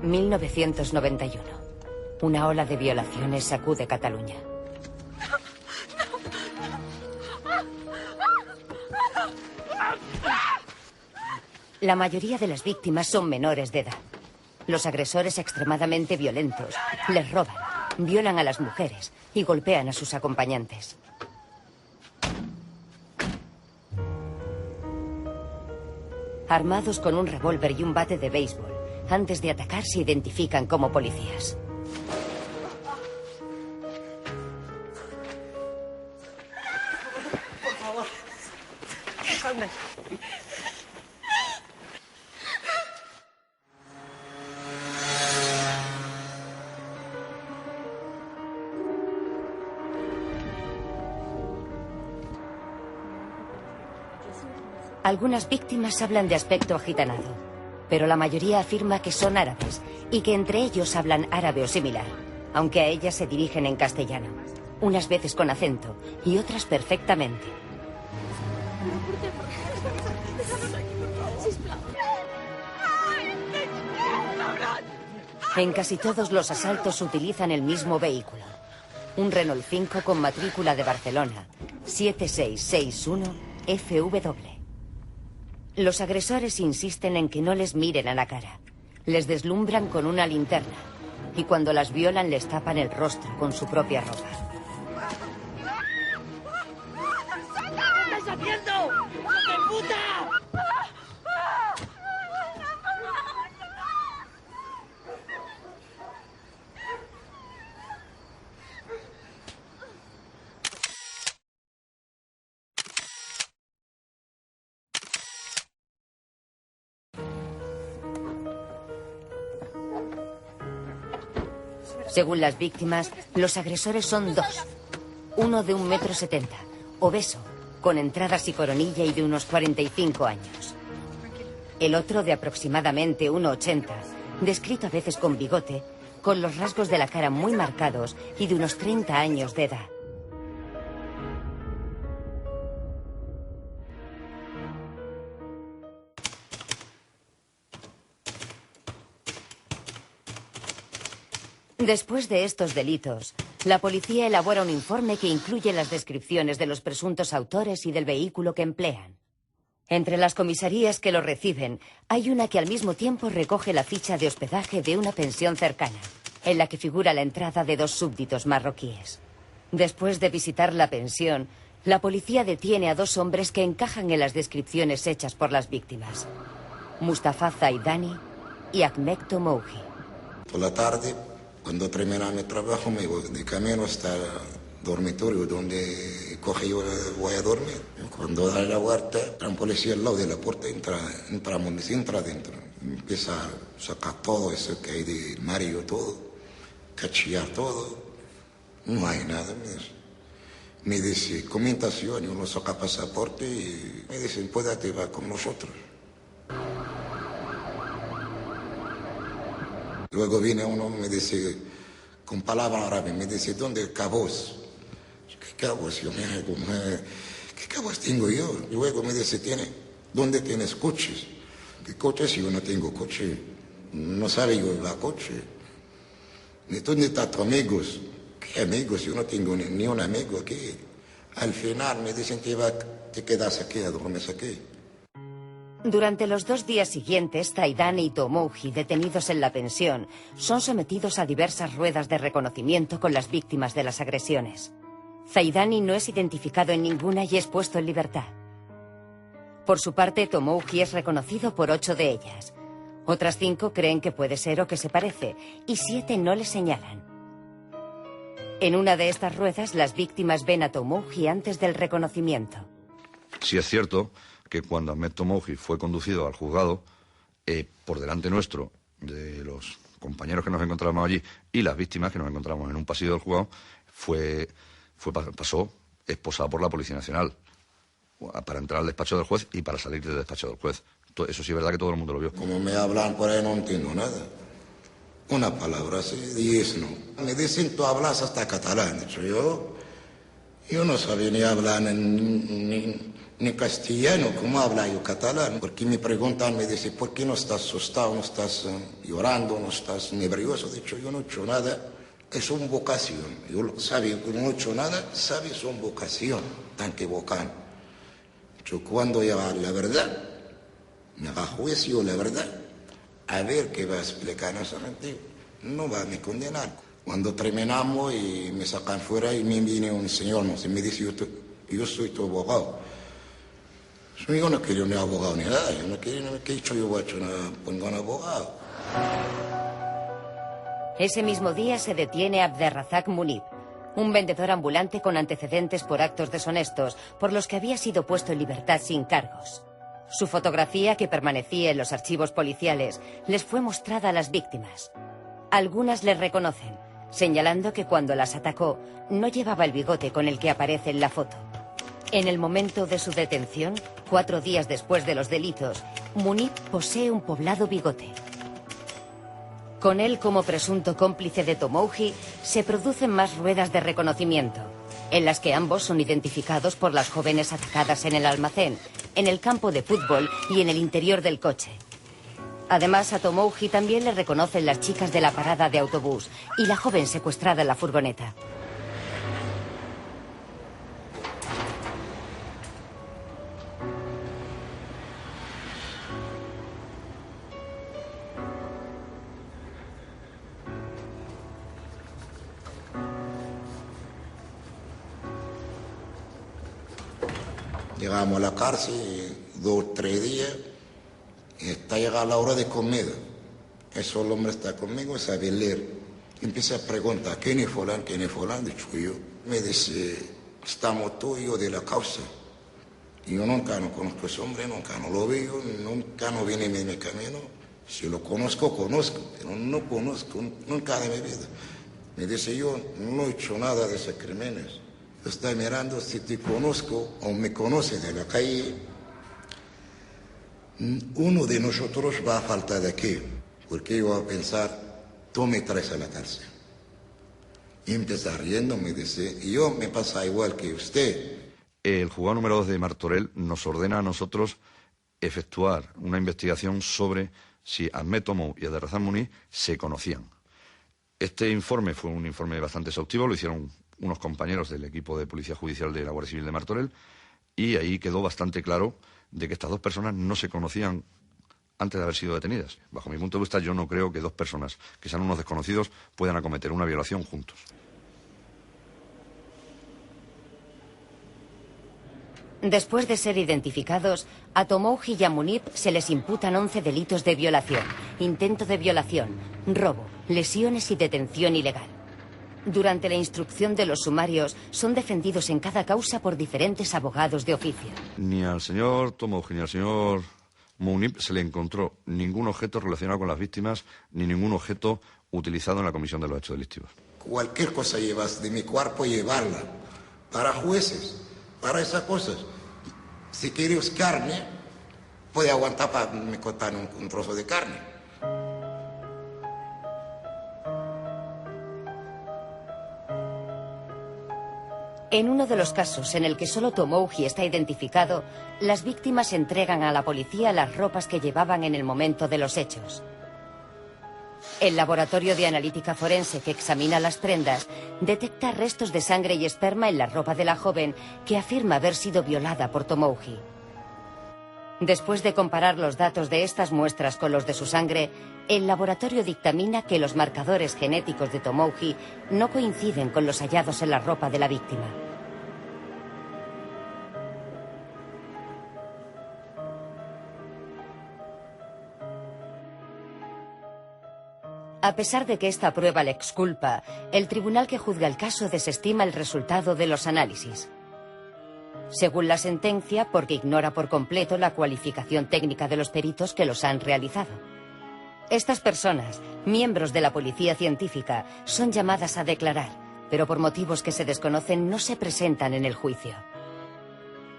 ...1991. Una ola de violaciones sacude Cataluña. La mayoría de las víctimas son menores de edad. Los agresores extremadamente violentos les roban, violan a las mujeres y golpean a sus acompañantes. Armados con un revólver y un bate de béisbol, antes de atacar se identifican como policías. Por favor, dejadme. Algunas víctimas hablan de aspecto agitanado, pero la mayoría afirma que son árabes y que entre ellos hablan árabe o similar, aunque a ellas se dirigen en castellano, unas veces con acento y otras perfectamente. En casi todos los asaltos utilizan el mismo vehículo, un Renault 5 con matrícula de Barcelona, 7661 FW. Los agresores insisten en que no les miren a la cara. Les deslumbran con una linterna y cuando las violan les tapan el rostro con su propia ropa. ¿Qué estás haciendo? ¡Hijo de puta! Según las víctimas, los agresores son dos. Uno de 1,70 m, obeso, con entradas y coronilla y de unos 45 años. El otro de aproximadamente 1,80 m, descrito a veces con bigote, con los rasgos de la cara muy marcados y de unos 30 años de edad. Después de estos delitos, la policía elabora un informe que incluye las descripciones de los presuntos autores y del vehículo que emplean. Entre las comisarías que lo reciben, hay una que al mismo tiempo recoge la ficha de hospedaje de una pensión cercana, en la que figura la entrada de 2 súbditos marroquíes. Después de visitar la pensión, la policía detiene a 2 hombres que encajan en las descripciones hechas por las víctimas: Mustafa Zaidani y Ahmed Tomouhi. Por la tarde, cuando termina mi trabajo, me voy de camino hasta el dormitorio donde yo voy a dormir. Cuando da la vuelta, un policía al lado de la puerta entra dentro. Empieza a sacar todo eso que hay de marido, todo, cachillar todo. No hay nada más. Me dice, comentación, uno saca pasaporte y me dicen, puede va con nosotros. Luego viene uno, me dice, con palabras árabes, me dice, ¿dónde cabos? ¿Qué cabos? Yo me digo, ¿qué cabos tengo yo? Y luego me dice, ¿dónde tienes coches? ¿Qué coches? Si yo no tengo coche. No sabe yo llevar coche. ¿Dónde están tus amigos? ¿Qué amigos? Yo no tengo ni un amigo aquí. Al final me dicen que te quedas aquí, a dormir aquí. Durante los 2 días siguientes, Zaidani y Tomouhi, detenidos en la pensión, son sometidos a diversas ruedas de reconocimiento con las víctimas de las agresiones. Zaidani no es identificado en ninguna y es puesto en libertad. Por su parte, Tomouhi es reconocido por 8 de ellas. Otras 5 creen que puede ser o que se parece, y 7 no le señalan. En una de estas ruedas, las víctimas ven a Tomouhi antes del reconocimiento. Sí es cierto que cuando Ahmed Tomouhi fue conducido al juzgado, por delante nuestro, de los compañeros que nos encontrábamos allí y las víctimas que nos encontramos en un pasillo del juzgado, pasó esposado por la Policía Nacional. para entrar al despacho del juez y para salir del despacho del juez. Eso sí es verdad que todo el mundo lo vio. Como me hablan por ahí no entiendo nada. Una palabra así, 10 no. Me dicen, tú hablas hasta catalán. Dicho yo no sabía ni hablar ni castellano. ¿Cómo habla yo catalán? Porque me preguntan, me dicen, ¿por qué no estás asustado, no estás llorando, no estás nervioso? Dicho, yo no he hecho nada. Es una vocación. Yo sabía que no he hecho nada, sabes, es una vocación. Tan que vocan. Yo cuando ya la verdad, me haga juicio la verdad, a ver qué va a explicar esa mentira. No va a me condenar. Cuando terminamos y me sacan fuera y me viene un señor, no sé, me dice, yo soy tu abogado. Yo no quiero ni abogado ni nada, yo no quiero, ¿qué he hecho yo? Voy a poner un abogado. Ese mismo día se detiene a Abderrazak Munib, un vendedor ambulante con antecedentes por actos deshonestos, por los que había sido puesto en libertad sin cargos. Su fotografía, que permanecía en los archivos policiales, les fue mostrada a las víctimas. Algunas le reconocen, señalando que cuando las atacó no llevaba el bigote con el que aparece en la foto. En el momento de su detención, 4 días después de los delitos, Munib posee un poblado bigote. Con él como presunto cómplice de Tomouji, se producen más ruedas de reconocimiento, en las que ambos son identificados por las jóvenes atacadas en el almacén, en el campo de fútbol y en el interior del coche. Además, a Tomouji también le reconocen las chicas de la parada de autobús y la joven secuestrada en la furgoneta. Llegamos a la cárcel, 2 o 3 días, y está llegada la hora de comida. Eso el hombre está conmigo, sabe leer. Empieza a preguntar, ¿quién es fulano? ¿Quién es fulano? Dicho yo. Me dice, estamos tú y yo de la causa. Y yo nunca no conozco a ese hombre, nunca no lo veo, nunca no viene en mi camino. Si lo conozco, pero no conozco, nunca de mi vida. Me dice, yo no he hecho nada de esos crímenes. Estoy mirando si te conozco o me conoces de la calle. Uno de nosotros va a faltar de aquí, porque yo voy a pensar, tú me traes a la cárcel. Y empieza riendo, me dice, y yo me pasa igual que usted. El juzgado número 2 de Martorell nos ordena a nosotros efectuar una investigación sobre si Ahmed Tomou y Abderrazak Munib se conocían. Este informe fue un informe bastante exhaustivo, lo hicieron unos compañeros del equipo de Policía Judicial de la Guardia Civil de Martorell, y ahí quedó bastante claro de que estas 2 personas no se conocían antes de haber sido detenidas. Bajo mi punto de vista, yo no creo que 2 personas que sean unos desconocidos puedan acometer una violación juntos. Después de ser identificados, a Tomouji y a Munib se les imputan 11 delitos de violación, intento de violación, robo, lesiones y detención ilegal. Durante la instrucción de los sumarios, son defendidos en cada causa por diferentes abogados de oficio. Ni al señor Tomouji ni al señor Munib se le encontró ningún objeto relacionado con las víctimas, ni ningún objeto utilizado en la comisión de los hechos delictivos. Cualquier cosa llevas de mi cuerpo, llevarla. Para jueces, para esas cosas. Si quieres carne, puede aguantar para me cortar un trozo de carne. En uno de los casos en el que solo Tomouji está identificado, las víctimas entregan a la policía las ropas que llevaban en el momento de los hechos. El laboratorio de analítica forense que examina las prendas detecta restos de sangre y esperma en la ropa de la joven que afirma haber sido violada por Tomouji. Después de comparar los datos de estas muestras con los de su sangre, el laboratorio dictamina que los marcadores genéticos de Tomouji no coinciden con los hallados en la ropa de la víctima. A pesar de que esta prueba le exculpa, el tribunal que juzga el caso desestima el resultado de los análisis. Según la sentencia, porque ignora por completo la cualificación técnica de los peritos que los han realizado. Estas personas, miembros de la policía científica, son llamadas a declarar, pero por motivos que se desconocen no se presentan en el juicio.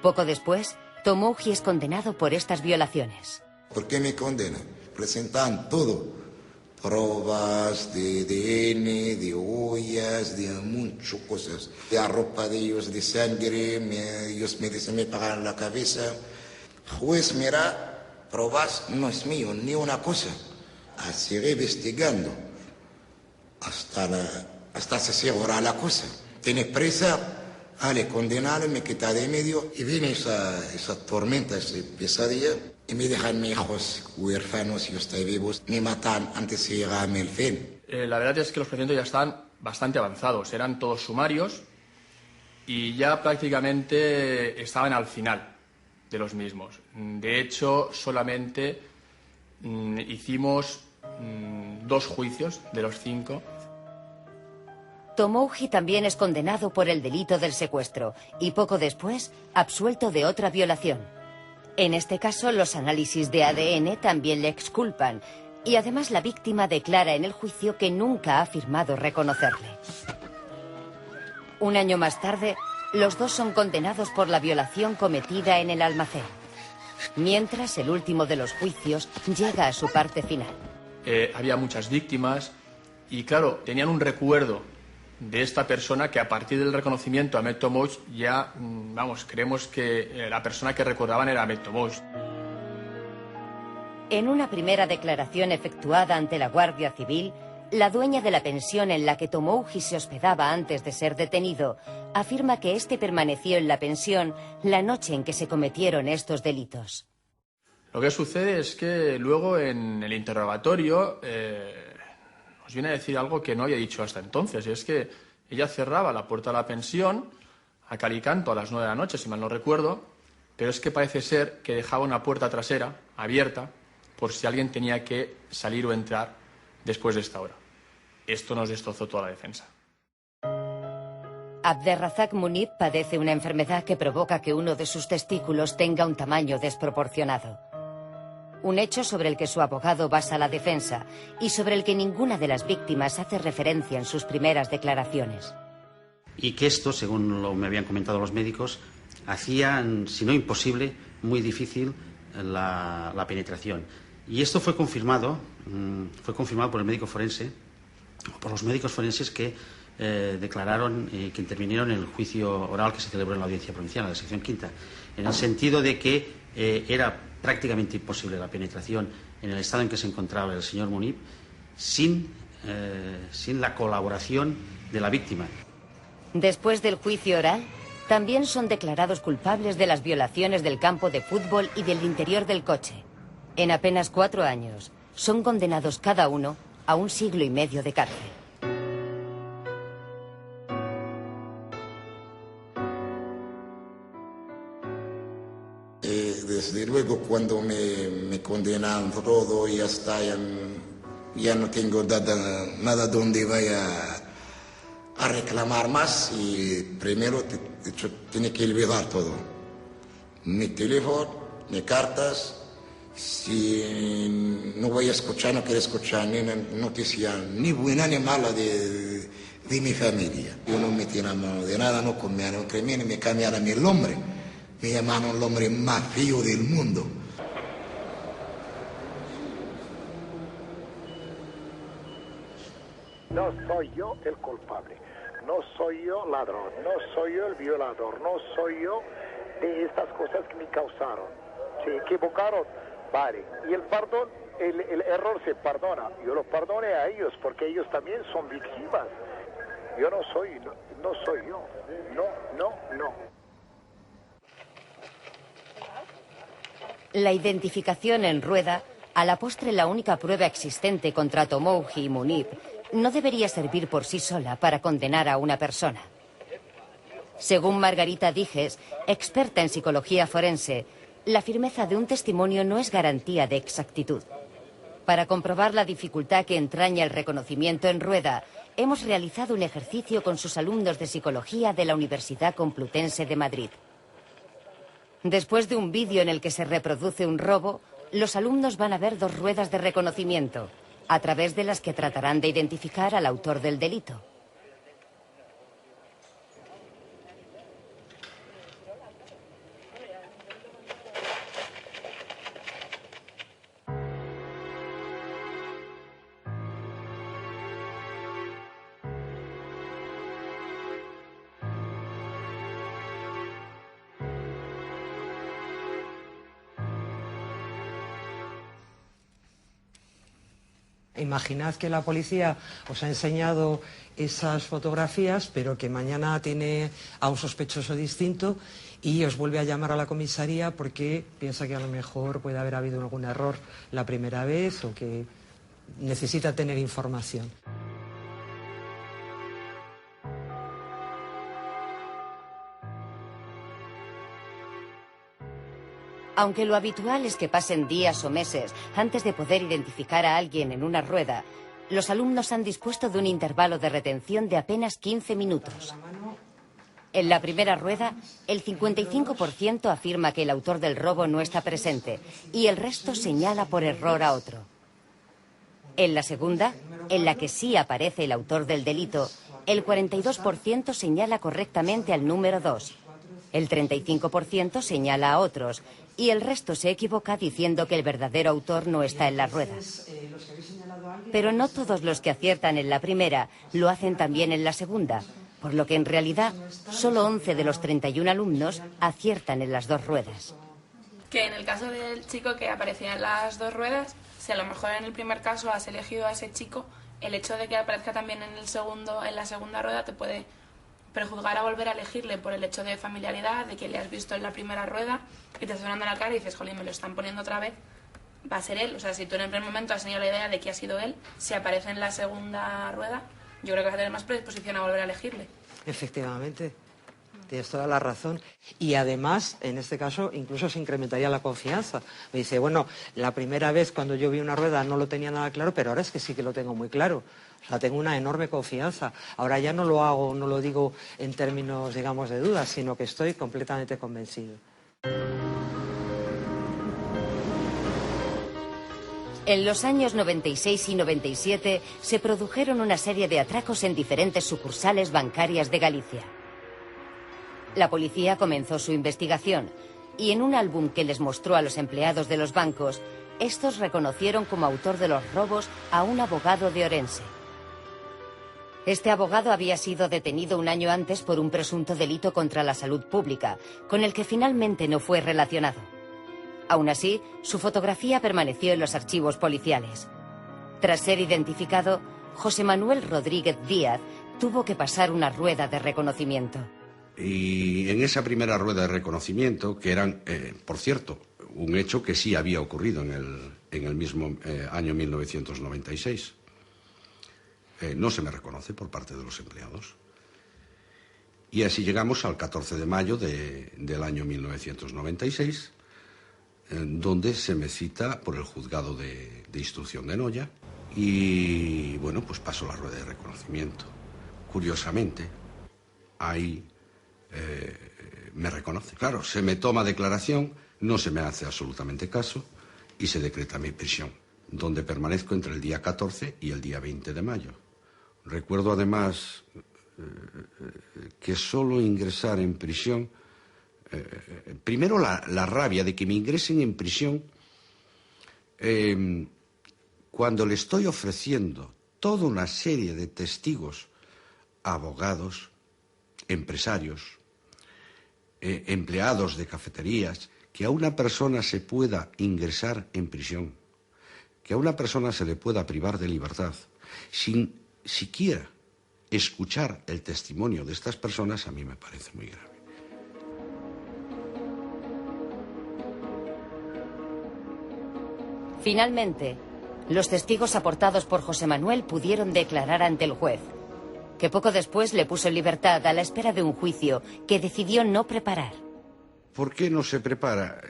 Poco después, Tomoji es condenado por estas violaciones. ¿Por qué me condenan? Presentan todo. Pruebas de ADN, de huellas, de muchas cosas. De la ropa de ellos, de sangre, ellos me dicen, me pagan la cabeza. Juez, mira, pruebas, no es mío, ni una cosa. Seguiré investigando hasta se asegura la cosa. Tiene presa, le condenaron, me quita de medio y viene esa tormenta, esa pesadilla. Y me dejan mis hijos huérfanos, yo estoy vivos, me matan antes de llegar a mi fin. La verdad es que los procedimientos ya están bastante avanzados, eran todos sumarios y ya prácticamente estaban al final de los mismos. De hecho, solamente hicimos 2 juicios de los 5. Tomoji también es condenado por el delito del secuestro y poco después absuelto de otra violación. En este caso, los análisis de ADN también le exculpan y además la víctima declara en el juicio que nunca ha afirmado reconocerle. Un año más tarde, los dos son condenados por la violación cometida en el almacén. Mientras, el último de los juicios llega a su parte final. Había muchas víctimas y, claro, tenían un recuerdo de esta persona que a partir del reconocimiento a Ahmed Tomouj ya, creemos que la persona que recordaban era Ahmed Tomouj. En una primera declaración efectuada ante la Guardia Civil, la dueña de la pensión en la que Tomouji se hospedaba antes de ser detenido afirma que éste permaneció en la pensión la noche en que se cometieron estos delitos. Lo que sucede es que luego en el interrogatorio nos viene a decir algo que no había dicho hasta entonces, y es que ella cerraba la puerta de la pensión a cal y canto a las 9 de la noche, si mal no recuerdo, pero es que parece ser que dejaba una puerta trasera abierta por si alguien tenía que salir o entrar después de esta hora. Esto nos destrozó toda la defensa. Abderrazak Munib padece una enfermedad que provoca que uno de sus testículos tenga un tamaño desproporcionado. Un hecho sobre el que su abogado basa la defensa y sobre el que ninguna de las víctimas hace referencia en sus primeras declaraciones. Y que esto, según me habían comentado los médicos, hacía, si no imposible, muy difícil la penetración. Y esto fue confirmado por el médico forense, por los médicos forenses que declararon, que intervinieron en el juicio oral que se celebró en la Audiencia Provincial, en la sección quinta, en el sentido de que era prácticamente imposible la penetración en el estado en que se encontraba el señor Munib sin la colaboración de la víctima. Después del juicio oral, también son declarados culpables de las violaciones del campo de fútbol y del interior del coche. En apenas 4 años, son condenados cada uno a 1 siglo y medio de cárcel. Desde luego, cuando me condenan todo y hasta ya no tengo nada donde vaya a reclamar más, y primero tiene que olvidar todo. Mi teléfono, ni cartas, si no voy a escuchar, no quiero escuchar ni noticia, ni buena ni mala de mi familia. Yo no me tiro mano de nada, no comieron crimen, me cambiaron el nombre. Me llamaron el hombre más feo del mundo. No soy yo el culpable, no soy yo ladrón, no soy yo el violador, no soy yo de estas cosas que me causaron. Se equivocaron, vale. Y el perdón, el error se perdona. Yo los perdoné a ellos porque ellos también son víctimas. Yo no soy yo. No. La identificación en rueda, a la postre la única prueba existente contra Tomouji y Munib, no debería servir por sí sola para condenar a una persona. Según Margarita Dijes, experta en psicología forense, la firmeza de un testimonio no es garantía de exactitud. Para comprobar la dificultad que entraña el reconocimiento en rueda, hemos realizado un ejercicio con sus alumnos de psicología de la Universidad Complutense de Madrid. Después de un vídeo en el que se reproduce un robo, los alumnos van a ver 2 ruedas de reconocimiento, a través de las que tratarán de identificar al autor del delito. Imaginad que la policía os ha enseñado esas fotografías, pero que mañana tiene a un sospechoso distinto y os vuelve a llamar a la comisaría porque piensa que a lo mejor puede haber habido algún error la primera vez o que necesita tener información. Aunque lo habitual es que pasen días o meses antes de poder identificar a alguien en una rueda, los alumnos han dispuesto de un intervalo de retención de apenas 15 minutos. En la primera rueda, el 55% afirma que el autor del robo no está presente y el resto señala por error a otro. En la segunda, en la que sí aparece el autor del delito, el 42% señala correctamente al número 2. El 35% señala a otros y el resto se equivoca diciendo que el verdadero autor no está en las ruedas. Pero no todos los que aciertan en la primera lo hacen también en la segunda, por lo que en realidad solo 11 de los 31 alumnos aciertan en las dos ruedas. Que en el caso del chico que aparecía en las dos ruedas, si a lo mejor en el primer caso has elegido a ese chico, el hecho de que aparezca también en la segunda rueda te puede prejuzgar a volver a elegirle por el hecho de familiaridad, de que le has visto en la primera rueda y te está sonando la cara y dices, jolín, me lo están poniendo otra vez, va a ser él. O sea, si tú en el primer momento has tenido la idea de que ha sido él, si aparece en la segunda rueda, yo creo que vas a tener más predisposición a volver a elegirle. Efectivamente, tienes toda la razón. Y además, en este caso, incluso se incrementaría la confianza. Me dice, bueno, la primera vez cuando yo vi una rueda no lo tenía nada claro, pero ahora es que sí que lo tengo muy claro. O sea, tengo una enorme confianza. Ahora ya no lo hago, no lo digo en términos, digamos, de dudas, sino que estoy completamente convencido. En los años 96 y 97 se produjeron una serie de atracos en diferentes sucursales bancarias de Galicia. La policía comenzó su investigación y en un álbum que les mostró a los empleados de los bancos, estos reconocieron como autor de los robos a un abogado de Orense. Este abogado había sido detenido un año antes por un presunto delito contra la salud pública, con el que finalmente no fue relacionado. Aún así, su fotografía permaneció en los archivos policiales. Tras ser identificado, José Manuel Rodríguez Díaz tuvo que pasar una rueda de reconocimiento. Y en esa primera rueda de reconocimiento, que eran, por cierto, un hecho que sí había ocurrido en el mismo año 1996, no se me reconoce por parte de los empleados. Y así llegamos al 14 de mayo del año 1996, donde se me cita por el juzgado de instrucción de Noya y, bueno, pues paso la rueda de reconocimiento. Curiosamente, ahí me reconoce. Claro, se me toma declaración, no se me hace absolutamente caso y se decreta mi prisión, donde permanezco entre el día 14 y el día 20 de mayo. Recuerdo además que solo ingresar en prisión, primero la rabia de que me ingresen en prisión cuando le estoy ofreciendo toda una serie de testigos, abogados, empresarios, empleados de cafeterías, que a una persona se pueda ingresar en prisión, que a una persona se le pueda privar de libertad, sin siquiera escuchar el testimonio de estas personas, a mí me parece muy grave. Finalmente, los testigos aportados por José Manuel pudieron declarar ante el juez, que poco después le puso en libertad a la espera de un juicio que decidió no preparar. ¿Por qué no se prepara?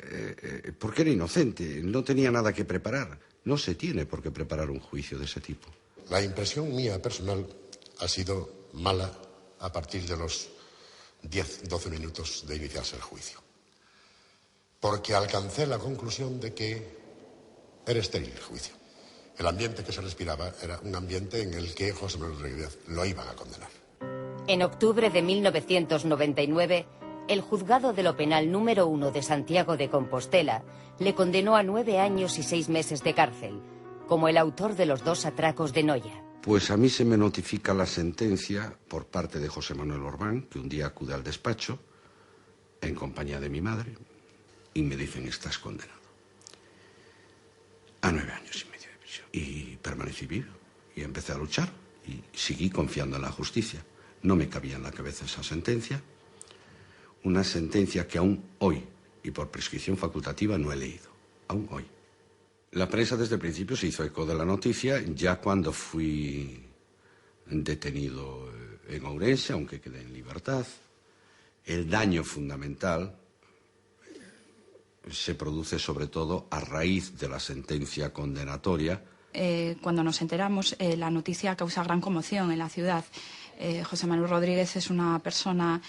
Porque era inocente, no tenía nada que preparar. No se tiene por qué preparar un juicio de ese tipo. La impresión mía personal ha sido mala a partir de los 10-12 minutos de iniciarse el juicio. Porque alcancé la conclusión de que era estéril el juicio. El ambiente que se respiraba era un ambiente en el que José Manuel Rodríguez lo iban a condenar. En octubre de 1999, el juzgado de lo penal número 1 de Santiago de Compostela le condenó a 9 años y 6 meses de cárcel, como el autor de los 2 atracos de Noya. Pues a mí se me notifica la sentencia por parte de José Manuel Orbán, que un día acude al despacho en compañía de mi madre y me dicen: estás condenado a 9 años y medio de prisión. Y permanecí vivo y empecé a luchar y seguí confiando en la justicia. No me cabía en la cabeza esa sentencia, una sentencia que aún hoy, y por prescripción facultativa, no he leído, aún hoy. La prensa desde el principio se hizo eco de la noticia, ya cuando fui detenido en Ourense, aunque quedé en libertad. El daño fundamental se produce sobre todo a raíz de la sentencia condenatoria. Cuando nos enteramos, la noticia causa gran conmoción en la ciudad. José Manuel Rodríguez es una persona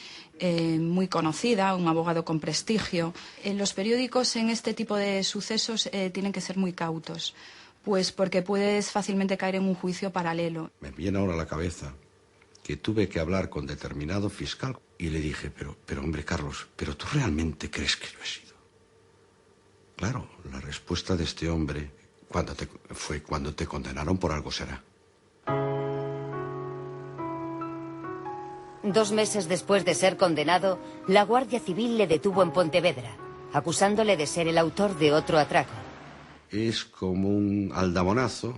muy conocida, un abogado con prestigio. Los periódicos en este tipo de sucesos tienen que ser muy cautos, pues porque puedes fácilmente caer en un juicio paralelo. Me viene ahora a la cabeza que tuve que hablar con determinado fiscal y le dije, pero hombre, Carlos, ¿pero tú realmente crees que yo he sido? Claro, la respuesta de este hombre fue cuando te condenaron por algo será. 2 meses después de ser condenado, la Guardia Civil le detuvo en Pontevedra, acusándole de ser el autor de otro atraco. Es como un aldabonazo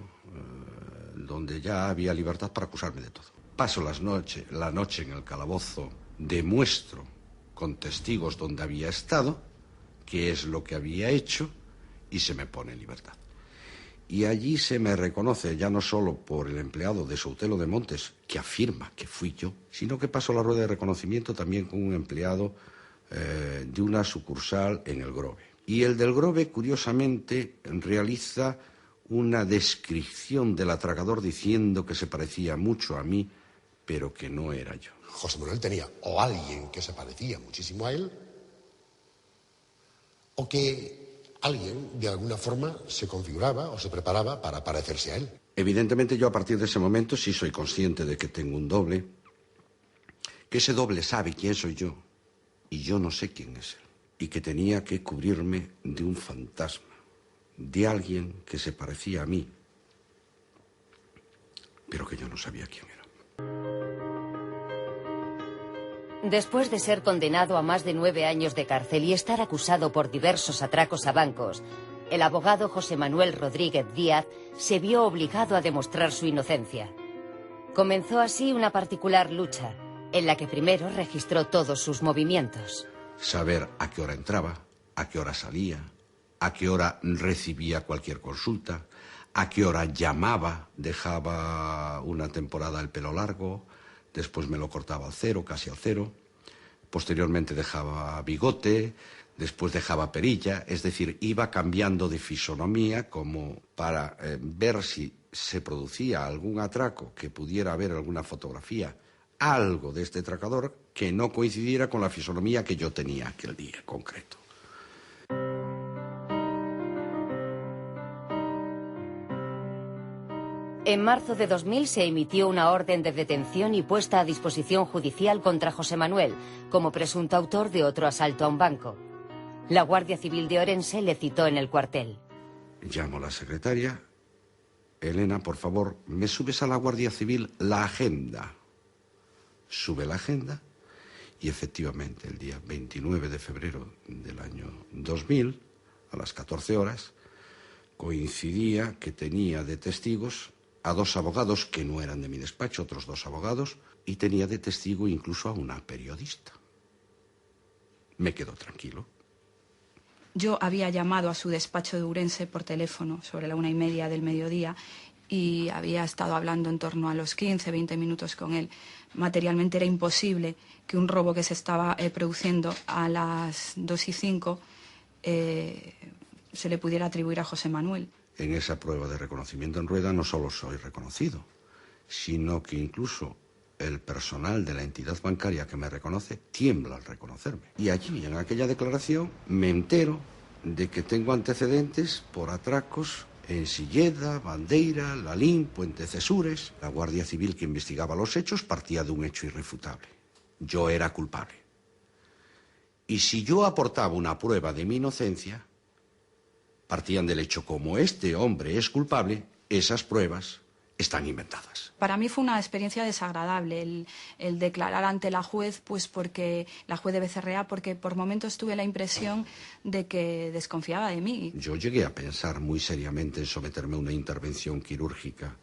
donde ya había libertad para acusarme de todo. Paso la noche en el calabozo, demuestro con testigos dónde había estado, qué es lo que había hecho y se me pone en libertad. Y allí se me reconoce ya no solo por el empleado de Soutelo de Montes, que afirma que fui yo, sino que paso la rueda de reconocimiento también con un empleado de una sucursal en el Grove. Y el del Grove, curiosamente, realiza una descripción del atracador diciendo que se parecía mucho a mí, pero que no era yo. José Manuel tenía o alguien que se parecía muchísimo a él, o que alguien, de alguna forma, se configuraba o se preparaba para parecerse a él. Evidentemente yo a partir de ese momento sí soy consciente de que tengo un doble, que ese doble sabe quién soy yo y yo no sé quién es él, y que tenía que cubrirme de un fantasma, de alguien que se parecía a mí, pero que yo no sabía quién era. Después de ser condenado a más de 9 años de cárcel y estar acusado por diversos atracos a bancos, el abogado José Manuel Rodríguez Díaz se vio obligado a demostrar su inocencia. Comenzó así una particular lucha, en la que primero registró todos sus movimientos. Saber a qué hora entraba, a qué hora salía, a qué hora recibía cualquier consulta, a qué hora llamaba, dejaba una temporada el pelo largo, después me lo cortaba al cero, casi al cero, posteriormente dejaba bigote, después dejaba perilla, es decir, iba cambiando de fisonomía como para ver si se producía algún atraco, que pudiera haber alguna fotografía, algo de este atracador que no coincidiera con la fisonomía que yo tenía aquel día concreto. En marzo de 2000 se emitió una orden de detención y puesta a disposición judicial contra José Manuel como presunto autor de otro asalto a un banco. La Guardia Civil de Orense le citó en el cuartel. Llamo a la secretaria. Elena, por favor, ¿me subes a la Guardia Civil la agenda? Sube la agenda y efectivamente el día 29 de febrero del año 2000, a las 14 horas, coincidía que tenía de testigos a 2 abogados que no eran de mi despacho, otros 2 abogados, y tenía de testigo incluso a una periodista. Me quedo tranquilo. Yo había llamado a su despacho de Ourense por teléfono sobre la 1:30 del mediodía y había estado hablando en torno a los 15, 20 minutos con él. Materialmente era imposible que un robo que se estaba produciendo a las 2:05 se le pudiera atribuir a José Manuel. En esa prueba de reconocimiento en rueda no solo soy reconocido, sino que incluso el personal de la entidad bancaria que me reconoce tiembla al reconocerme. Y allí, en aquella declaración, me entero de que tengo antecedentes por atracos en Silleda, Bandeira, Lalín, Puente Cesures. La Guardia Civil que investigaba los hechos partía de un hecho irrefutable. Yo era culpable. Y si yo aportaba una prueba de mi inocencia, partían del hecho como este hombre es culpable, esas pruebas están inventadas. Para mí fue una experiencia desagradable el declarar ante la juez, pues porque la juez de Becerrea, porque por momentos tuve la impresión de que desconfiaba de mí. Yo llegué a pensar muy seriamente en someterme a una intervención quirúrgica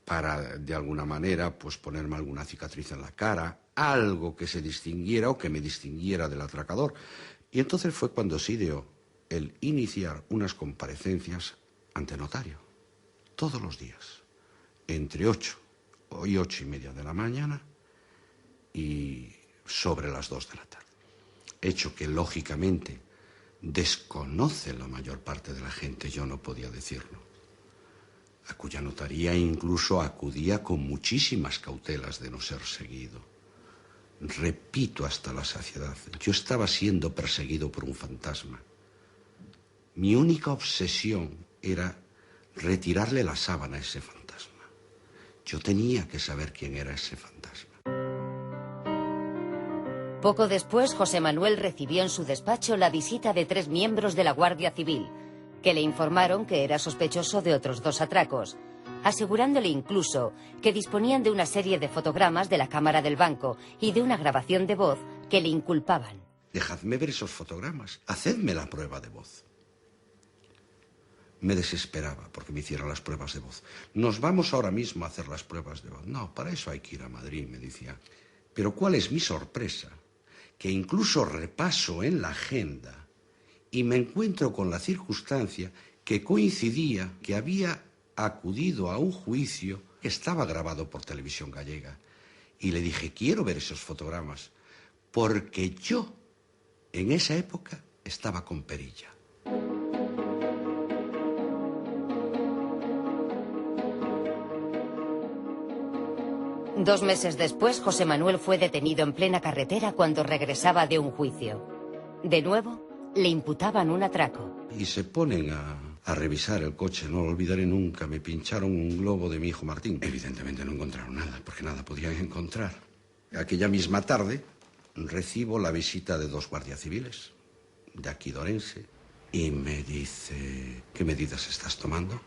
para, de alguna manera, pues ponerme alguna cicatriz en la cara, algo que se distinguiera o que me distinguiera del atracador. Y entonces fue cuando se ideó el iniciar unas comparecencias ante notario, todos los días, entre 8 y 8:30 de la mañana y sobre las 2 de la tarde. Hecho que, lógicamente, desconoce la mayor parte de la gente, yo no podía decirlo, a cuya notaría incluso acudía con muchísimas cautelas de no ser seguido. Repito hasta la saciedad, yo estaba siendo perseguido por un fantasma. Mi única obsesión era retirarle la sábana a ese fantasma. Yo tenía que saber quién era ese fantasma. Poco después, José Manuel recibió en su despacho la visita de 3 miembros de la Guardia Civil, que le informaron que era sospechoso de otros 2 atracos, asegurándole incluso que disponían de una serie de fotogramas de la cámara del banco y de una grabación de voz que le inculpaban. Dejadme ver esos fotogramas, hacedme la prueba de voz. Me desesperaba porque me hicieran las pruebas de voz. Nos vamos ahora mismo a hacer las pruebas de voz. No, para eso hay que ir a Madrid, me decía. Pero ¿cuál es mi sorpresa? Que incluso repaso en la agenda y me encuentro con la circunstancia que coincidía que había acudido a un juicio que estaba grabado por Televisión Gallega. Y le dije, quiero ver esos fotogramas, porque yo, en esa época, estaba con perilla. Dos meses después, José Manuel fue detenido en plena carretera cuando regresaba de un juicio. De nuevo, le imputaban un atraco. Y se ponen a revisar el coche, no lo olvidaré nunca. Me pincharon un globo de mi hijo Martín. Evidentemente no encontraron nada, porque nada podían encontrar. Aquella misma tarde recibo la visita de 2 guardias civiles, de aquí de Orense, y me dice, ¿qué medidas estás tomando?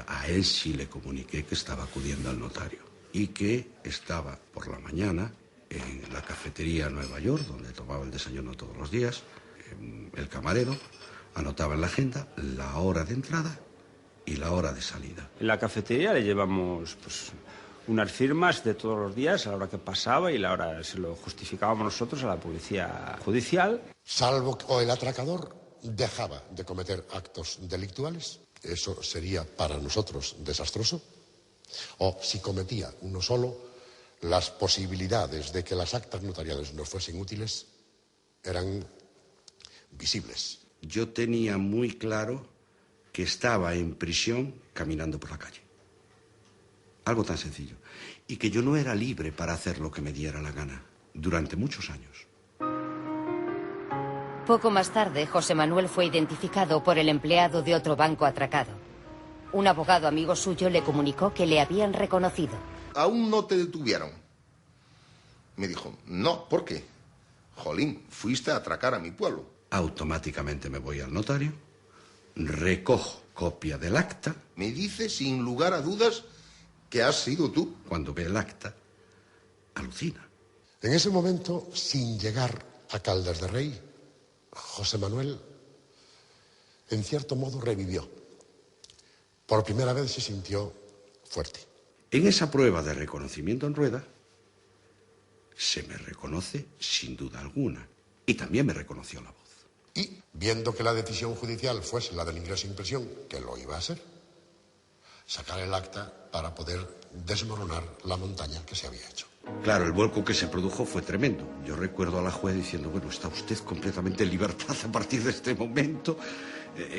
A él sí le comuniqué que estaba acudiendo al notario y que estaba por la mañana en la cafetería Nueva York, donde tomaba el desayuno todos los días. El camarero anotaba en la agenda la hora de entrada y la hora de salida. En la cafetería le llevamos unas firmas de todos los días, a la hora que pasaba y la hora se lo justificábamos nosotros a la policía judicial. Salvo que el atracador dejaba de cometer actos delictuales, eso sería para nosotros desastroso. O si cometía uno solo, las posibilidades de que las actas notariales nos fuesen útiles eran visibles. Yo tenía muy claro que estaba en prisión caminando por la calle. Algo tan sencillo. Y que yo no era libre para hacer lo que me diera la gana durante muchos años. Poco más tarde, José Manuel fue identificado por el empleado de otro banco atracado. Un abogado amigo suyo le comunicó que le habían reconocido. ¿Aún no te detuvieron? Me dijo, no, ¿por qué? Jolín, fuiste a atracar a mi pueblo. Automáticamente me voy al notario, recojo copia del acta. Me dice sin lugar a dudas que has sido tú. Cuando ve el acta, alucina. En ese momento, sin llegar a Caldas de Rey, José Manuel, en cierto modo, revivió. Por primera vez se sintió fuerte. En esa prueba de reconocimiento en rueda, se me reconoce sin duda alguna. Y también me reconoció la voz. Y, viendo que la decisión judicial fuese la del ingreso en prisión, que lo iba a hacer, sacar el acta para poder desmoronar la montaña que se había hecho. Claro, el vuelco que se produjo fue tremendo. Yo recuerdo a la juez diciendo, bueno, está usted completamente en libertad a partir de este momento.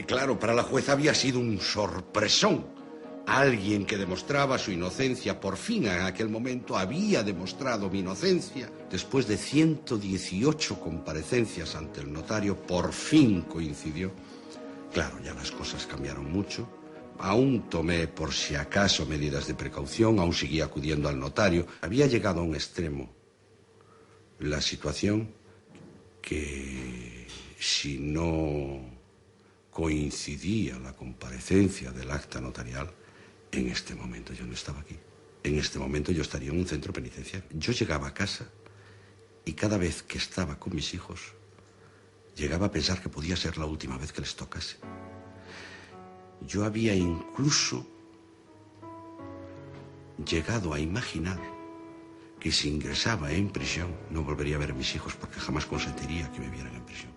Claro, para la juez había sido un sorpresón. Alguien que demostraba su inocencia, por fin en aquel momento había demostrado mi inocencia. Después de 118 comparecencias ante el notario, por fin coincidió. Claro, ya las cosas cambiaron mucho. Aún tomé, por si acaso, medidas de precaución, aún seguía acudiendo al notario. Había llegado a un extremo la situación que, si no coincidía la comparecencia del acta notarial, en este momento yo no estaba aquí. En este momento yo estaría en un centro penitenciario. Yo llegaba a casa y cada vez que estaba con mis hijos, llegaba a pensar que podía ser la última vez que les tocase. Yo había incluso llegado a imaginar que si ingresaba en prisión no volvería a ver a mis hijos porque jamás consentiría que me vieran en prisión.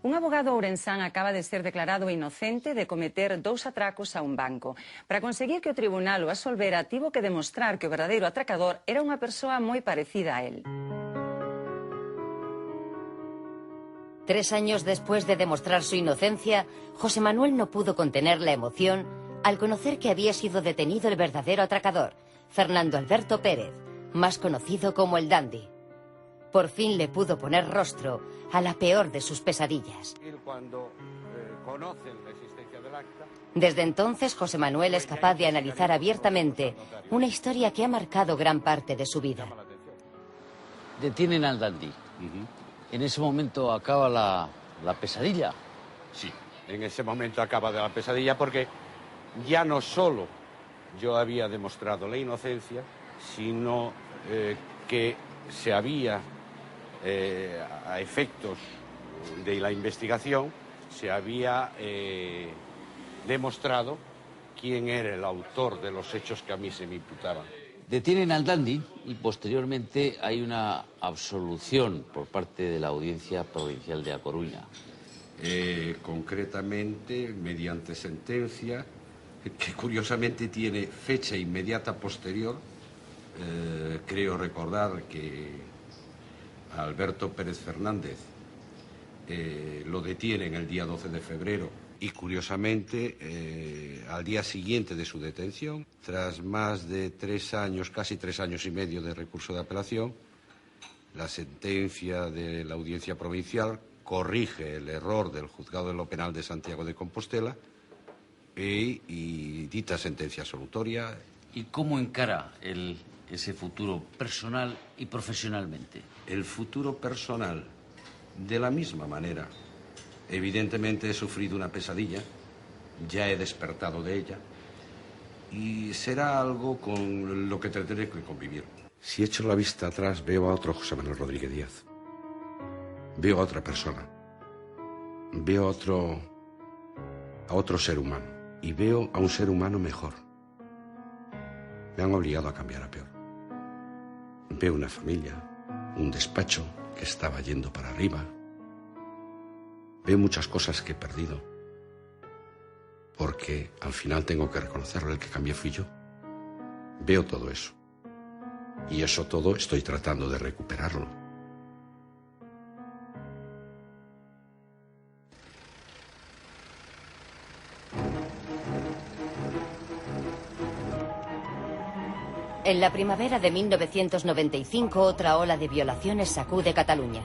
Un abogado ourensán acaba de ser declarado inocente de cometer 2 atracos a un banco. Para conseguir que o tribunal o absolvera, tivo que demostrar que o verdadeiro atracador era unha persoa moi parecida a él. 3 años después de demostrar su inocencia, José Manuel no pudo contener la emoción al conocer que había sido detenido el verdadero atracador, Fernando Alberto Pérez, más conocido como el Dandy. Por fin le pudo poner rostro a la peor de sus pesadillas. Desde entonces, José Manuel es capaz de analizar abiertamente una historia que ha marcado gran parte de su vida. Detienen al Dandy. En ese momento acaba la pesadilla. Sí, en ese momento acaba de la pesadilla porque ya no solo yo había demostrado la inocencia, sino que se había, a efectos de la investigación, se había demostrado quién era el autor de los hechos que a mí se me imputaban. Detienen al Dandy y posteriormente hay una absolución por parte de la Audiencia Provincial de A Coruña. Concretamente, mediante sentencia, que curiosamente tiene fecha inmediata posterior, creo recordar que Alberto Pérez Fernández lo detienen el día 12 de febrero y curiosamente al día siguiente de su detención, tras más de 3 años, casi 3 años y medio de recurso de apelación, la sentencia de la Audiencia Provincial corrige el error del Juzgado de lo Penal de Santiago de Compostela y dicta sentencia absolutoria. ¿Y cómo encara ese futuro personal y profesionalmente? El futuro personal, de la misma manera. Evidentemente he sufrido una pesadilla, ya he despertado de ella y será algo con lo que tendré que convivir. Si echo la vista atrás veo a otro José Manuel Rodríguez Díaz, veo a otra persona, veo a otro ser humano y veo a un ser humano mejor. Me han obligado a cambiar a peor. Veo una familia, un despacho que estaba yendo para arriba. Veo muchas cosas que he perdido, porque al final tengo que reconocerlo, el que cambié fui yo. Veo todo eso, y eso todo estoy tratando de recuperarlo. En la primavera de 1995, otra ola de violaciones sacude Cataluña.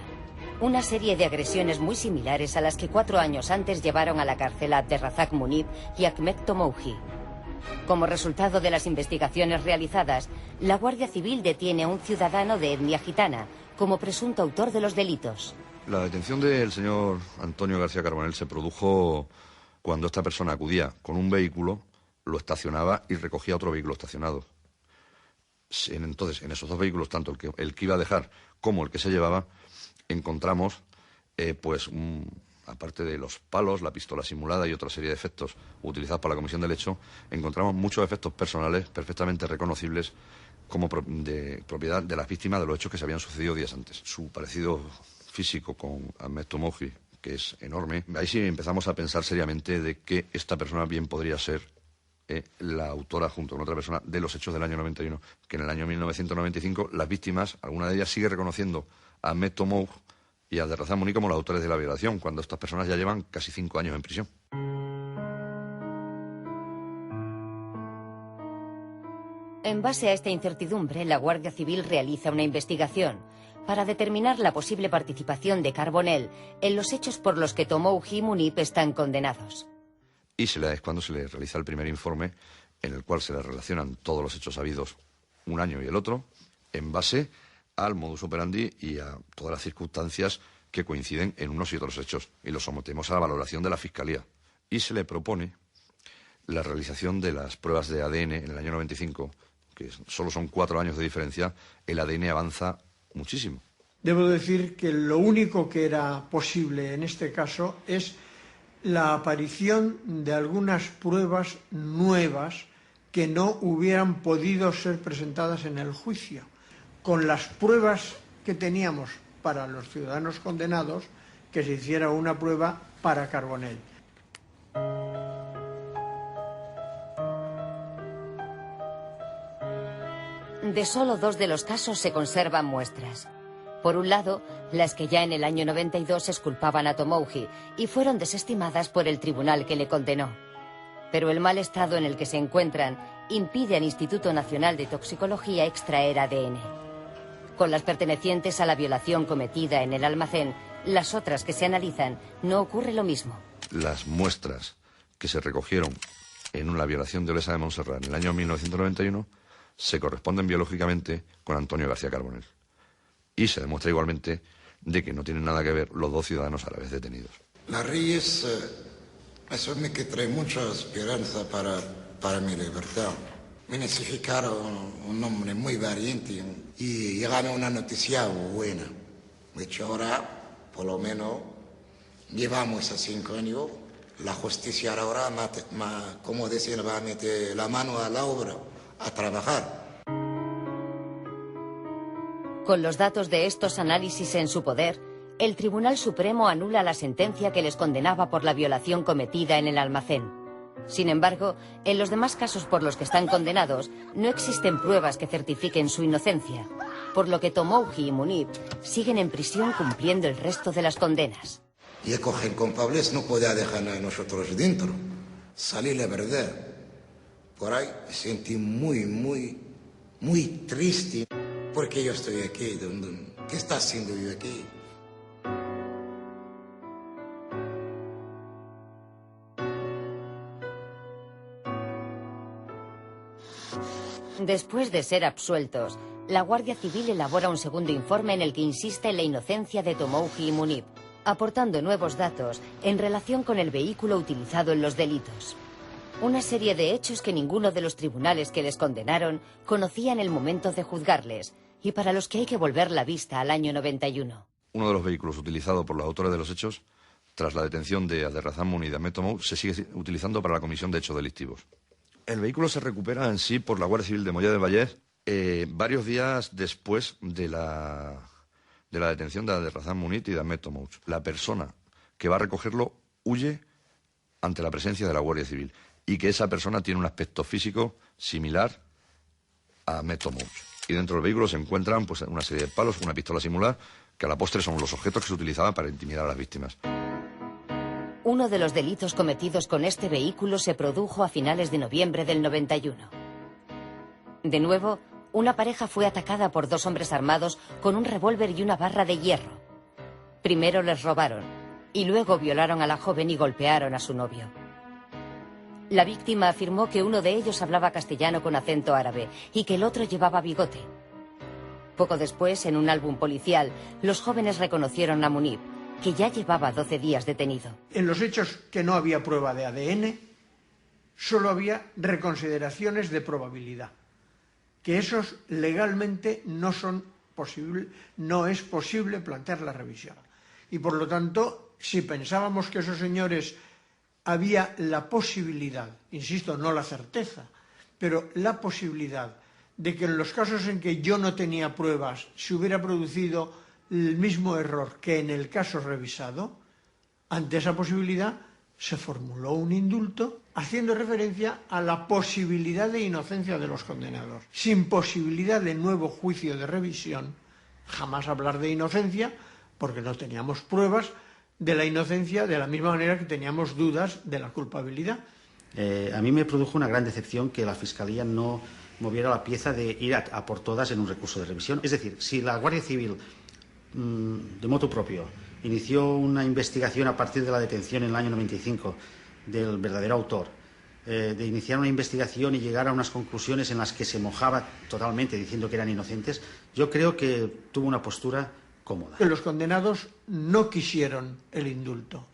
Una serie de agresiones muy similares a las que 4 años antes llevaron a la cárcel a Abderrazak Munib y Ahmed Tomouhi. Como resultado de las investigaciones realizadas, la Guardia Civil detiene a un ciudadano de etnia gitana como presunto autor de los delitos. La detención del señor Antonio García Carbonell se produjo cuando esta persona acudía con un vehículo, lo estacionaba y recogía otro vehículo estacionado. Entonces, en esos 2 vehículos, tanto el que iba a dejar como el que se llevaba, encontramos, aparte de los palos, la pistola simulada y otra serie de efectos utilizados para la comisión del hecho, encontramos muchos efectos personales perfectamente reconocibles como de propiedad de las víctimas de los hechos que se habían sucedido días antes. Su parecido físico con Ahmed Tomouhi, que es enorme, ahí sí empezamos a pensar seriamente de que esta persona bien podría ser la autora, junto con otra persona, de los hechos del año 91, que en el año 1995 las víctimas, alguna de ellas sigue reconociendo a Ahmed Tomouhi y a Abderrazak Munib como los autores de la violación, cuando estas personas ya llevan casi 5 años en prisión. En base a esta incertidumbre, la Guardia Civil realiza una investigación para determinar la posible participación de Carbonell en los hechos por los que Tomouhi y Munib están condenados. Y es cuando se le realiza el primer informe, en el cual se le relacionan todos los hechos habidos un año y el otro, en base al modus operandi y a todas las circunstancias que coinciden en unos y otros hechos, y lo sometemos a la valoración de la Fiscalía. Y se le propone la realización de las pruebas de ADN en el año 95, que solo son 4 años de diferencia. El ADN avanza muchísimo. Debo decir que lo único que era posible en este caso es la aparición de algunas pruebas nuevas que no hubieran podido ser presentadas en el juicio. Con las pruebas que teníamos para los ciudadanos condenados, que se hiciera una prueba para Carbonell. De solo 2 de los casos se conservan muestras. Por un lado, las que ya en el año 92 exculpaban a Tomoji y fueron desestimadas por el tribunal que le condenó. Pero el mal estado en el que se encuentran impide al Instituto Nacional de Toxicología extraer ADN. Con las pertenecientes a la violación cometida en el almacén, las otras que se analizan, no ocurre lo mismo. Las muestras que se recogieron en la violación de Olesa de Montserrat en el año 1991 se corresponden biológicamente con Antonio García Carbonell. Y se demuestra igualmente de que no tienen nada que ver los 2 ciudadanos árabes detenidos. Las Reyes, eso me que trae mucha esperanza para mi libertad. Me necesitaron un hombre muy valiente y llegaron una noticia buena. De hecho, ahora, por lo menos, llevamos a 5 años. La justicia ahora, como decir, va a meter la mano a la obra, a trabajar. Con los datos de estos análisis en su poder, el Tribunal Supremo anula la sentencia que les condenaba por la violación cometida en el almacén. Sin embargo, en los demás casos por los que están condenados, no existen pruebas que certifiquen su inocencia, por lo que Tomoji y Munib siguen en prisión cumpliendo el resto de las condenas. Y cogen culpables, no puede dejar a nosotros dentro. Salir la verdad. Por ahí me sentí muy triste. Porque yo estoy aquí. ¿Qué está haciendo yo aquí? Después de ser absueltos, la Guardia Civil elabora un segundo informe en el que insiste en la inocencia de Tomoji y Munib, aportando nuevos datos en relación con el vehículo utilizado en los delitos. Una serie de hechos que ninguno de los tribunales que les condenaron conocía en el momento de juzgarles, y para los que hay que volver la vista al año 91. Uno de los vehículos utilizados por los autores de los hechos, tras la detención de Abderrazán Muniz y de Ahmed Tomou, se sigue utilizando para la comisión de hechos delictivos. El vehículo se recupera en sí por la Guardia Civil de Mollà del Vallès varios días después de la detención de Abderrazán Muniz y de Ahmed Tomou. La persona que va a recogerlo huye ante la presencia de la Guardia Civil y que esa persona tiene un aspecto físico similar a Ahmed Tomou. Y dentro del vehículo se encuentran pues, una serie de palos, una pistola simular, que a la postre son los objetos que se utilizaban para intimidar a las víctimas. Uno de los delitos cometidos con este vehículo se produjo a finales de noviembre del 91. De nuevo, una pareja fue atacada por 2 hombres armados con un revólver y una barra de hierro. Primero les robaron y luego violaron a la joven y golpearon a su novio. La víctima afirmó que uno de ellos hablaba castellano con acento árabe y que el otro llevaba bigote. Poco después, en un álbum policial, los jóvenes reconocieron a Munib, que ya llevaba 12 días detenido. En los hechos que no había prueba de ADN, solo había reconsideraciones de probabilidad, que esos legalmente no es posible plantear la revisión. Y por lo tanto, si pensábamos que esos señores había la posibilidad, insisto, no la certeza, pero la posibilidad de que en los casos en que yo no tenía pruebas se hubiera producido el mismo error que en el caso revisado, ante esa posibilidad se formuló un indulto haciendo referencia a la posibilidad de inocencia de los condenados. Sin posibilidad de nuevo juicio de revisión, jamás hablar de inocencia, porque no teníamos pruebas de la inocencia de la misma manera que teníamos dudas de la culpabilidad. A mí me produjo una gran decepción que la Fiscalía no moviera la pieza de ir a por todas en un recurso de revisión. Es decir, si la Guardia Civil, de motu propio, inició una investigación a partir de la detención en el año 95 del verdadero autor de iniciar una investigación y llegar a unas conclusiones en las que se mojaba totalmente diciendo que eran inocentes, yo creo que tuvo una postura cómoda. Los condenados no quisieron el indulto.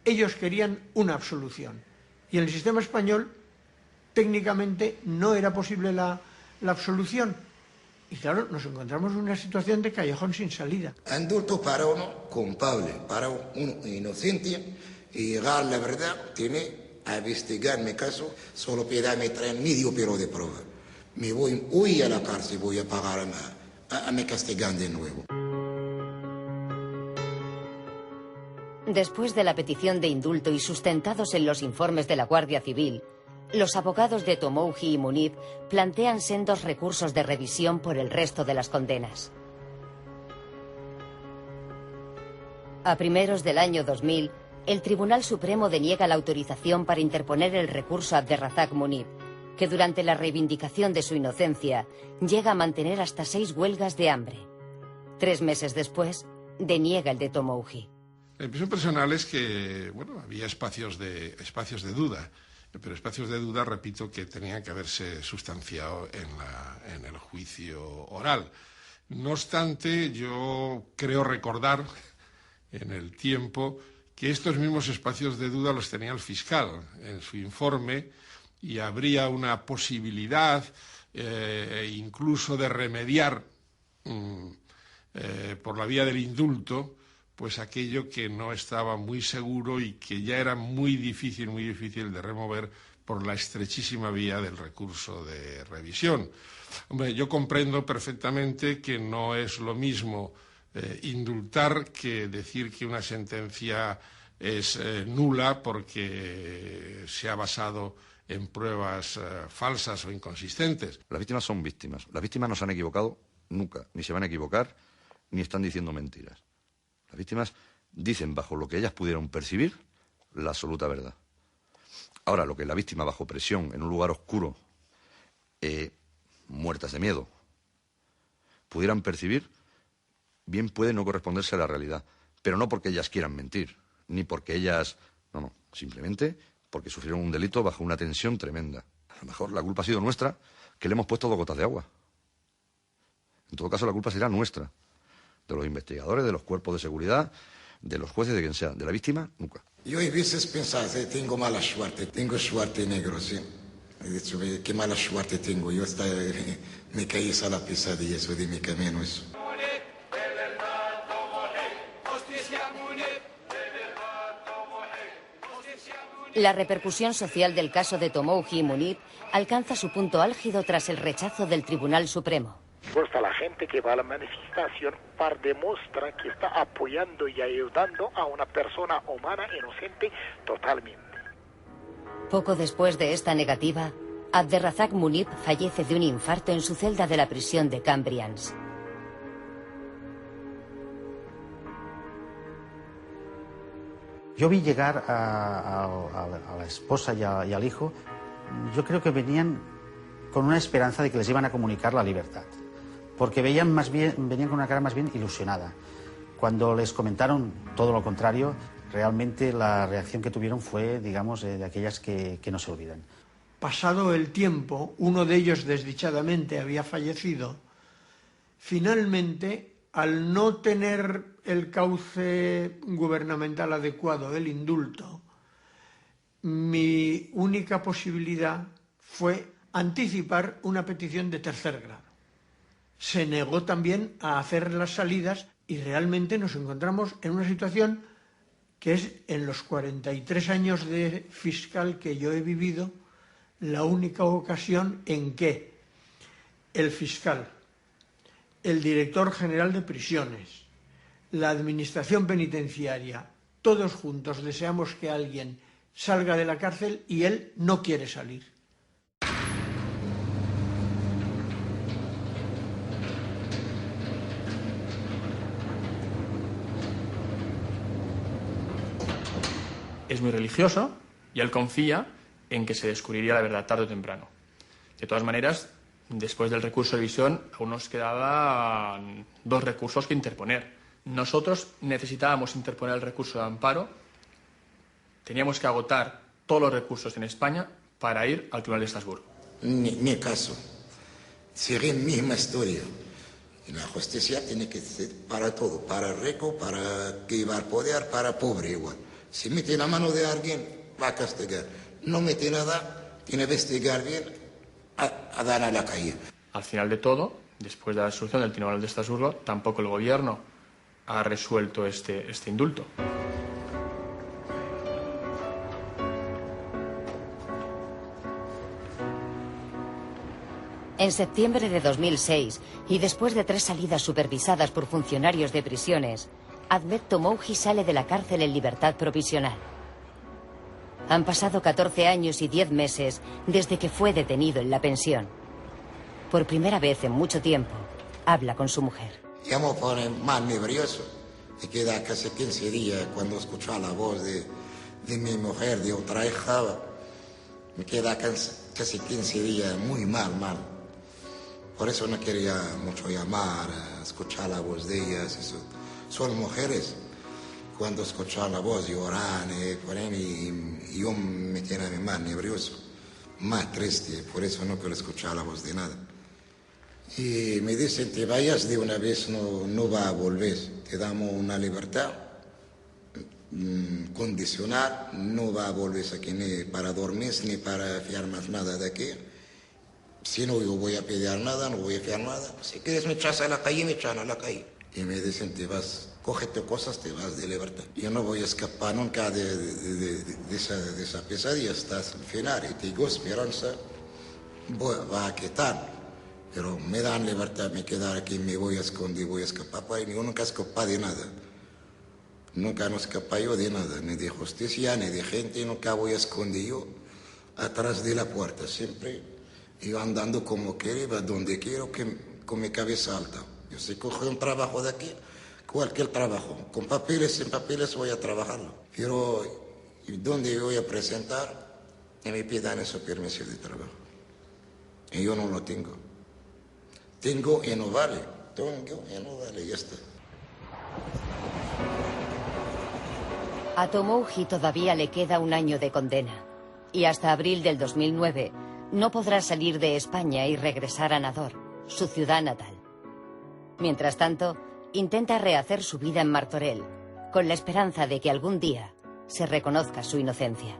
Ellos querían una absolución. Y en el sistema español, técnicamente, no era posible la absolución. Y claro, nos encontramos en una situación de callejón sin salida. Indulto para uno culpable, para uno inocente, y llegar a la verdad tiene a investigar mi caso, solo me traen medio pelo de prueba. Me voy hoy a la cárcel, voy a pagar a me castigan de nuevo. Después de la petición de indulto y sustentados en los informes de la Guardia Civil, los abogados de Tomouji y Muniz plantean sendos recursos de revisión por el resto de las condenas. A primeros del año 2000, el Tribunal Supremo deniega la autorización para interponer el recurso a Abderrazak Muniz, que durante la reivindicación de su inocencia llega a mantener hasta 6 huelgas de hambre. 3 meses después, deniega el de Tomouji. La impresión personal es que, había espacios de duda, pero espacios de duda, repito, que tenían que haberse sustanciado en el juicio oral. No obstante, yo creo recordar en el tiempo que estos mismos espacios de duda los tenía el fiscal en su informe y habría una posibilidad incluso de remediar por la vía del indulto pues aquello que no estaba muy seguro y que ya era muy difícil de remover por la estrechísima vía del recurso de revisión. Hombre, yo comprendo perfectamente que no es lo mismo indultar que decir que una sentencia es nula porque se ha basado en pruebas falsas o inconsistentes. Las víctimas son víctimas. Las víctimas no se han equivocado nunca, ni se van a equivocar, ni están diciendo mentiras. Las víctimas dicen, bajo lo que ellas pudieron percibir, la absoluta verdad. Ahora, lo que la víctima, bajo presión, en un lugar oscuro, muertas de miedo, pudieran percibir, bien puede no corresponderse a la realidad, pero no porque ellas quieran mentir, ni porque ellas... No, simplemente porque sufrieron un delito bajo una tensión tremenda. A lo mejor la culpa ha sido nuestra, que le hemos puesto 2 gotas de agua. En todo caso, la culpa será nuestra, de los investigadores, de los cuerpos de seguridad, de los jueces, de quien sea. De la víctima, nunca. Yo a veces pensaba, tengo mala suerte, tengo suerte negro, sí. He dicho, qué mala suerte tengo. Yo hasta me caí a la pesadilla, eso de mi camino, eso. La repercusión social del caso de Tomouji y Muniz alcanza su punto álgido tras el rechazo del Tribunal Supremo. Pues la gente que va a la manifestación para demostrar que está apoyando y ayudando a una persona humana inocente totalmente. Poco después de esta negativa, Abderrazak Muniz fallece de un infarto en su celda de la prisión de Cambrians. Yo vi llegar a la esposa y al hijo, yo creo que venían con una esperanza de que les iban a comunicar la libertad, porque venían con una cara más bien ilusionada. Cuando les comentaron todo lo contrario, realmente la reacción que tuvieron fue, digamos, de aquellas que no se olvidan. Pasado el tiempo, uno de ellos desdichadamente había fallecido. Finalmente, al no tener el cauce gubernamental adecuado, el indulto, mi única posibilidad fue anticipar una petición de 3er grado. Se negó también a hacer las salidas y realmente nos encontramos en una situación que es, en los 43 años de fiscal que yo he vivido, la única ocasión en que el fiscal, el director general de prisiones, la administración penitenciaria, todos juntos deseamos que alguien salga de la cárcel y él no quiere salir. Es muy religioso y él confía en que se descubriría la verdad tarde o temprano. De todas maneras, después del recurso de revisión, aún nos quedaban 2 recursos que interponer. Nosotros necesitábamos interponer el recurso de amparo, teníamos que agotar todos los recursos en España para ir al Tribunal de Estrasburgo. Ni caso. Sigue misma historia. Y la justicia tiene que ser para todo, para rico, para que llevar poder, para pobre igual. Si mete la mano de alguien, va a castigar. No mete nada, tiene que investigar bien, a dar a la calle. Al final de todo, después de la resolución del Tribunal de Estrasburgo, tampoco el gobierno ha resuelto este indulto. En septiembre de 2006, y después de 3 salidas supervisadas por funcionarios de prisiones, Ahmed Tomouji sale de la cárcel en libertad provisional. Han pasado 14 años y 10 meses desde que fue detenido en la pensión. Por primera vez en mucho tiempo, habla con su mujer. Ya me pone más nervioso. Me queda casi 15 días cuando escucho la voz de mi mujer, de otra hija. Me queda casi 15 días muy mal. Por eso no quería mucho llamar, escuchar la voz de ellas. Eso. Son mujeres. Cuando escuchan la voz lloran, y yo me tiene más nervioso, más triste. Por eso no quiero escuchar la voz de nada. Y me dicen, te vayas de una vez, no va a volver. Te damos una libertad condicional, no va a volver aquí ni para dormir, ni para fiar más nada de aquí. Si no, yo voy a pedir nada, no voy a fiar nada. Si quieres me echas a la calle, me echan a la calle. Y me dicen, te vas, cógete cosas, te vas de libertad. Yo no voy a escapar nunca de esa pesadilla hasta el final. Y tengo esperanza, va a quitar. Pero me dan libertad, me quedar aquí, me voy a esconder, voy a escapar. Pues yo nunca escapé de nada. Nunca no escapé yo de nada, ni de justicia, ni de gente. Nunca voy a esconder yo atrás de la puerta. Siempre yo andando como quiero, donde quiero, con mi cabeza alta. Yo si cojo un trabajo de aquí, cualquier trabajo, con papeles, sin papeles voy a trabajarlo. Pero donde voy a presentar, y me pidan ese permiso de trabajo. Y yo no lo tengo. Tengo y no vale. Tengo y no vale, ya está. A Tomouji todavía le queda 1 año de condena. Y hasta abril del 2009 no podrá salir de España y regresar a Nador, su ciudad natal. Mientras tanto, intenta rehacer su vida en Martorell, con la esperanza de que algún día se reconozca su inocencia.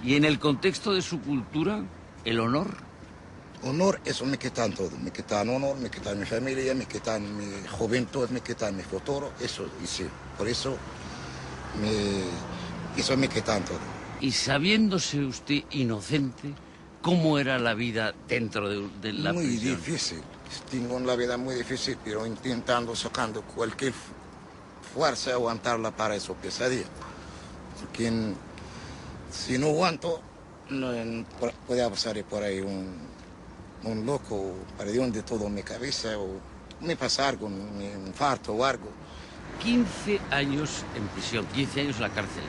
Y en el contexto de su cultura, el honor. Honor, eso me quitan todo. Me quitan honor, me quitan mi familia, me quitan mi juventud, me quitan mi futuro. Eso, y sí, por eso me quitan todo. Y sabiéndose usted inocente, ¿cómo era la vida dentro de la prisión? Muy difícil. Tengo una vida muy difícil, pero intentando, sacando cualquier fuerza, aguantarla para esa pesadilla. Porque si no aguanto, puede pasar por ahí un loco, perdió de todo mi cabeza, o me pasa algo, un infarto o algo. 15 años en prisión, 15 años en la cárcel.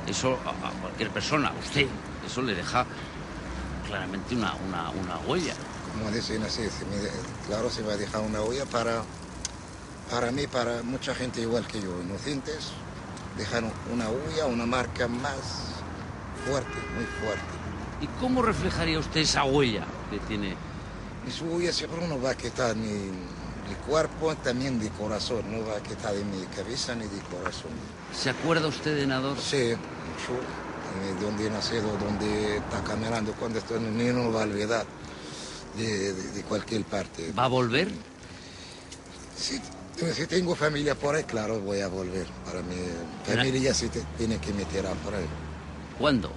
Eso a cualquier persona, a usted, eso le deja claramente una huella. Como dicen así, claro, se va a dejar una huella para mí, para mucha gente igual que yo, inocentes, dejar una huella, una marca más fuerte, muy fuerte. ¿Y cómo reflejaría usted esa huella que tiene? Esa huella siempre no va a quitar ni de cuerpo, también de corazón, no va a quitar de mi cabeza ni de corazón. ¿Se acuerda usted de Nador? Sí, mucho, donde he nacido, donde está caminando, cuando estoy niño no va a olvidar. De cualquier parte. ¿Va a volver? Si tengo familia por ahí, claro, voy a volver. Para mi familia ya se tiene que meter por ahí. ¿Cuándo?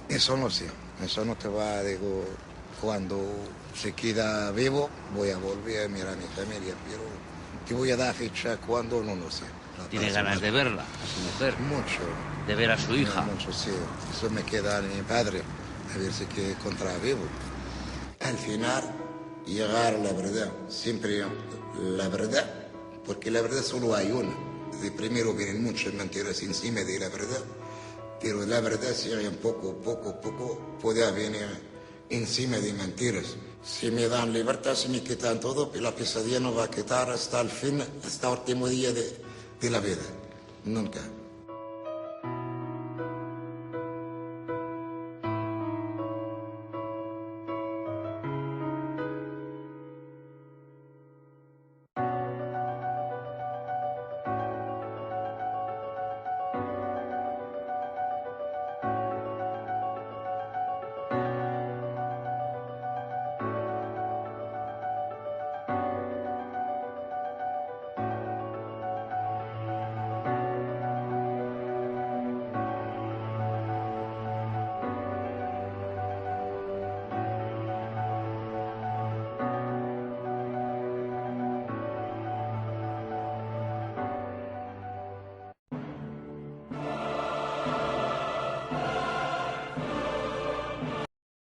Eso no sé, eso no te va, digo, cuando se queda vivo, voy a volver a mirar a mi familia, pero te voy a dar fecha cuando, no lo sé. ¿Tiene ganas de verla, a su mujer? Mucho. ¿De ver a su hija? Mucho, sí. Eso me queda a mi padre, a ver si que encontrar vivo. Al final, llegar a la verdad, siempre la verdad, porque la verdad solo hay una. De primero vienen muchas mentiras encima de la verdad, pero la verdad sería poco puede venir encima de mentiras. Si me dan libertad, si me quitan todo, pero la pesadilla no va a quitar hasta el fin, hasta el último día de la vida. Nunca.